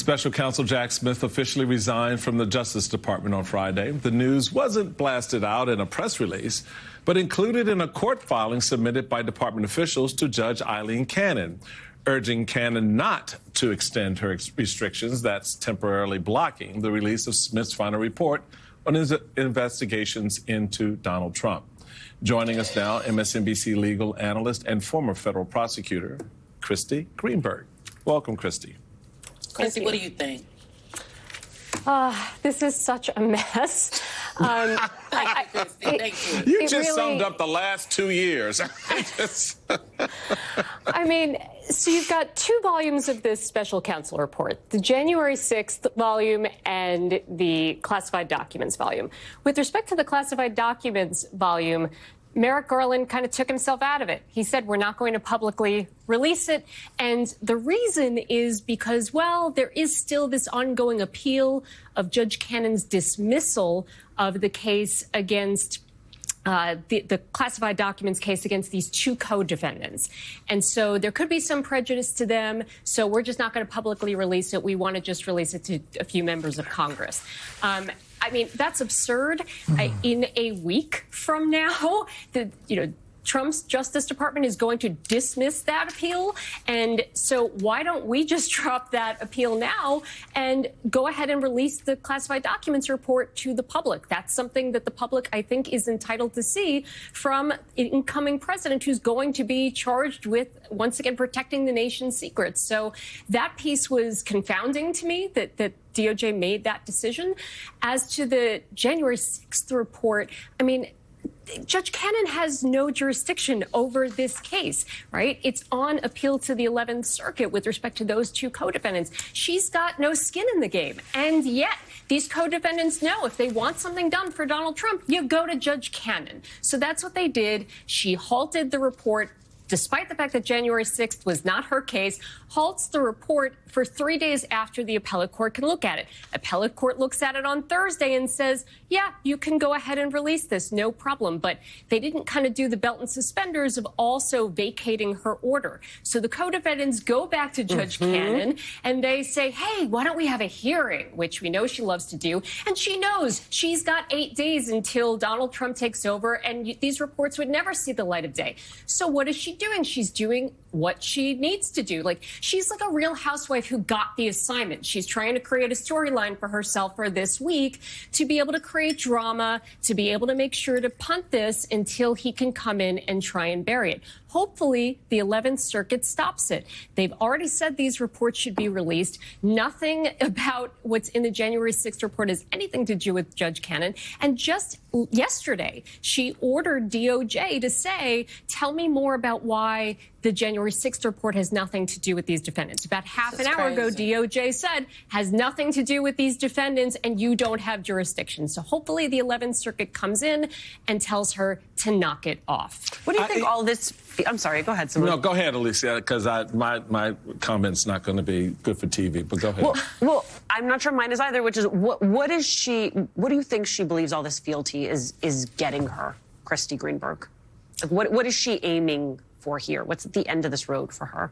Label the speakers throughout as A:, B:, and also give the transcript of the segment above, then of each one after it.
A: Special Counsel Jack Smith officially resigned from the Justice Department on Friday. The news wasn't blasted out in a press release, but included in a court filing submitted by department officials to Judge Eileen Cannon, urging Cannon not to extend her restrictions that's temporarily blocking the release of Smith's final report on his investigations into Donald Trump. Joining us now, Msnbc legal analyst and former federal prosecutor, Christy Greenberg. Welcome, Christy.
B: Christy, what do you think?
C: This is such a mess.
B: Thank you.
A: You just summed up the last 2 years.
C: I mean, so you've got 2 volumes of this special counsel report, the January 6th volume and the classified documents volume. With respect to the classified documents volume, Merrick Garland kind of took himself out of it. He said, we're not going to publicly release it. And the reason is because, well, there is still this ongoing appeal of Judge Cannon's dismissal of the case against the classified documents case against these 2 co-defendants. And so there could be some prejudice to them. So we're just not going to publicly release it. We want to just release it to a few members of Congress. I mean, that's absurd. In a week from now, Trump's Justice Department is going to dismiss that appeal. And so why don't we just drop that appeal now and go ahead and release the classified documents report to the public? That's something that the public, I think, is entitled to see from an incoming president who's going to be charged with, once again, protecting the nation's secrets. So that piece was confounding to me, that DOJ made that decision. As to the January 6th report, I mean, Judge Cannon has no jurisdiction over this case, right? It's on appeal to the 11th Circuit with respect to those 2 co-defendants. She's got no skin in the game. And yet these co-defendants know if they want something done for Donald Trump, you go to Judge Cannon. So that's what they did. She halted the report, despite the fact that January 6th was not her case, halts the report for 3 days after the appellate court can look at it. Appellate court looks at it on Thursday and says, yeah, you can go ahead and release this, no problem. But they didn't kind of do the belt and suspenders of also vacating her order. So the co-defendants go back to Judge Cannon and they say, hey, why don't we have a hearing, which we know she loves to do. And she knows she's got 8 days until Donald Trump takes over, and these reports would never see the light of day. So what is she doing? She's doing what she needs to do. Like, she's like a real housewife who got the assignment. She's trying to create a storyline for herself for this week to be able to create drama, to be able to make sure to punt this until he can come in and try and bury it. Hopefully, the 11th Circuit stops it. They've already said these reports should be released. Nothing about what's in the January 6th report has anything to do with Judge Cannon. And just yesterday, she ordered DOJ to say, tell me more about why the January 6th report has nothing to do with these defendants. About half an hour ago, DOJ said, has nothing to do with these defendants, and you don't have jurisdiction. So hopefully the 11th Circuit comes in and tells her to knock it off.
D: What do you think all this... I'm sorry, go ahead, Simone.
A: No, go ahead, Alicia, because my comment's not going to be good for TV, but go ahead.
D: Well, I'm not sure mine is either, which is, what do you think she believes all this fealty is getting her, Christy Greenberg? Like, what is she aiming for here? What's at the end of this road for her?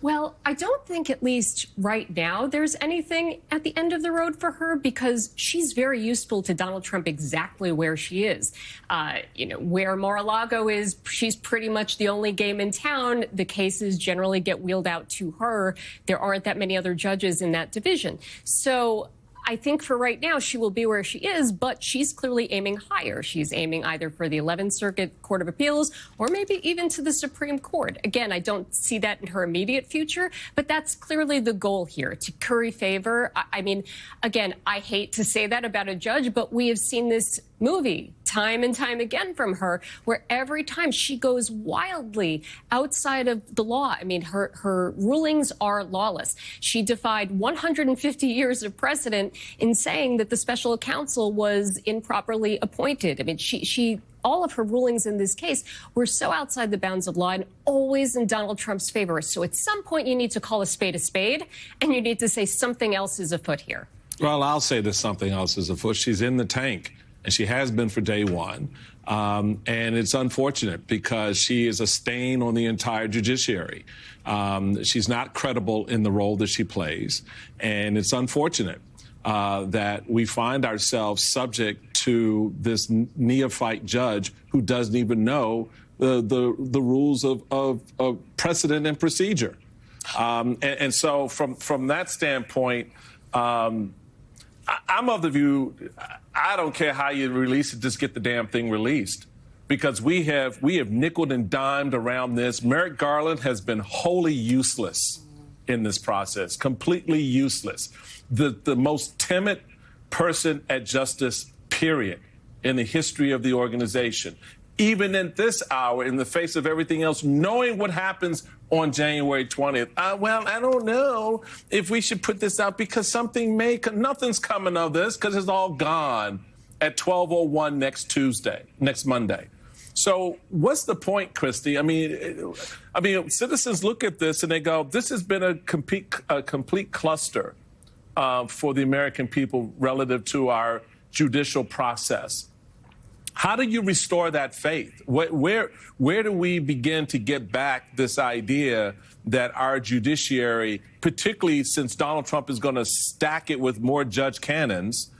C: Well, I don't think, at least right now, there's anything at the end of the road for her, because she's very useful to Donald Trump exactly where she is. Where Mar-a-Lago is, she's pretty much the only game in town. The cases generally get wheeled out to her. There aren't that many other judges in that division. So I think for right now, she will be where she is, but she's clearly aiming higher. She's aiming either for the 11th Circuit Court of Appeals or maybe even to the Supreme Court. Again, I don't see that in her immediate future, but that's clearly the goal here, to curry favor. I mean, again, I hate to say that about a judge, but we have seen this movie time and time again from her, where every time she goes wildly outside of the law. I mean, her rulings are lawless. She defied 150 years of precedent in saying that the special counsel was improperly appointed. I mean, all of her rulings in this case were so outside the bounds of law and always in Donald Trump's favor. So at some point, you need to call a spade, and you need to say something else is afoot here.
A: Well, I'll say that something else is afoot. She's in the tank. and she has been for day one. And it's unfortunate because she is a stain on the entire judiciary. She's not credible in the role that she plays, and it's unfortunate that we find ourselves subject to this neophyte judge who doesn't even know the rules of precedent and procedure. And so from that standpoint, I'm of the view, I don't care how you release it, just get the damn thing released. Because we have nickeled and dimed around this. Merrick Garland has been wholly useless in this process, completely useless. The most timid person at justice, period, in the history of the organization. Even in this hour, in the face of everything else, knowing what happens on January 20th. Well, I don't know if we should put this out because nothing's coming of this because it's all gone at 12:01 next Monday. So what's the point, Christy? I mean, citizens look at this and they go, this has been a complete cluster for the American people relative to our judicial process. How do you restore that faith? Where do we begin to get back this idea that our judiciary, particularly since Donald Trump is going to stack it with more judge canons,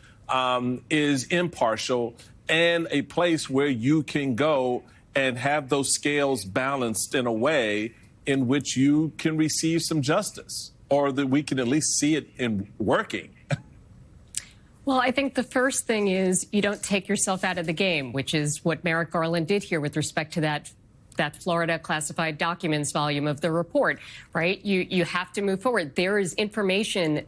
A: is impartial and a place where you can go and have those scales balanced in a way in which you can receive some justice, or that we can at least see it in working?
C: Well, I think the first thing is you don't take yourself out of the game, which is what Merrick Garland did here with respect to that Florida classified documents volume of the report, right? You have to move forward. There is information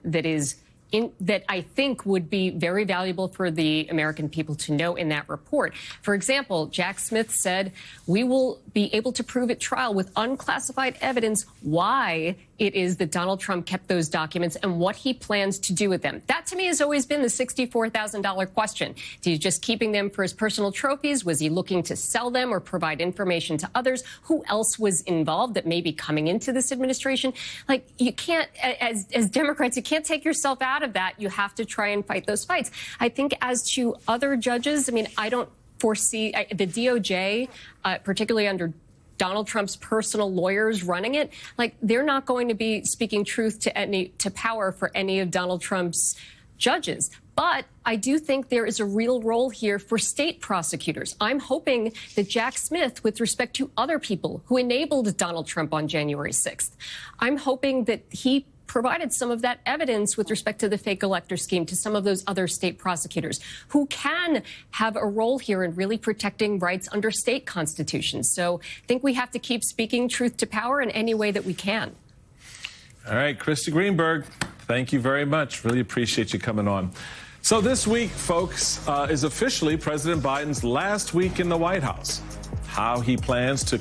C: that I think would be very valuable for the American people to know in that report. For example, Jack Smith said, we will be able to prove at trial with unclassified evidence why it is that Donald Trump kept those documents and what he plans to do with them. That, to me, has always been the $64,000 question. Is he just keeping them for his personal trophies? Was he looking to sell them or provide information to others? Who else was involved that may be coming into this administration? Like, you can't, as Democrats, you can't take yourself out of that. You have to try and fight those fights. I think as to other judges, I mean, I don't foresee the DOJ, particularly under Donald Trump's personal lawyers running it, like, they're not going to be speaking truth to power for any of Donald Trump's judges. But I do think there is a real role here for state prosecutors. I'm hoping that Jack Smith, with respect to other people who enabled Donald Trump on January 6th, I'm hoping that he provided some of that evidence with respect to the fake elector scheme to some of those other state prosecutors who can have a role here in really protecting rights under state constitutions. So I think we have to keep speaking truth to power in any way that we can.
A: All right, Christy Greenberg, thank you very much. Really appreciate you coming on. So this week, folks, is officially President Biden's last week in the White House. How he plans to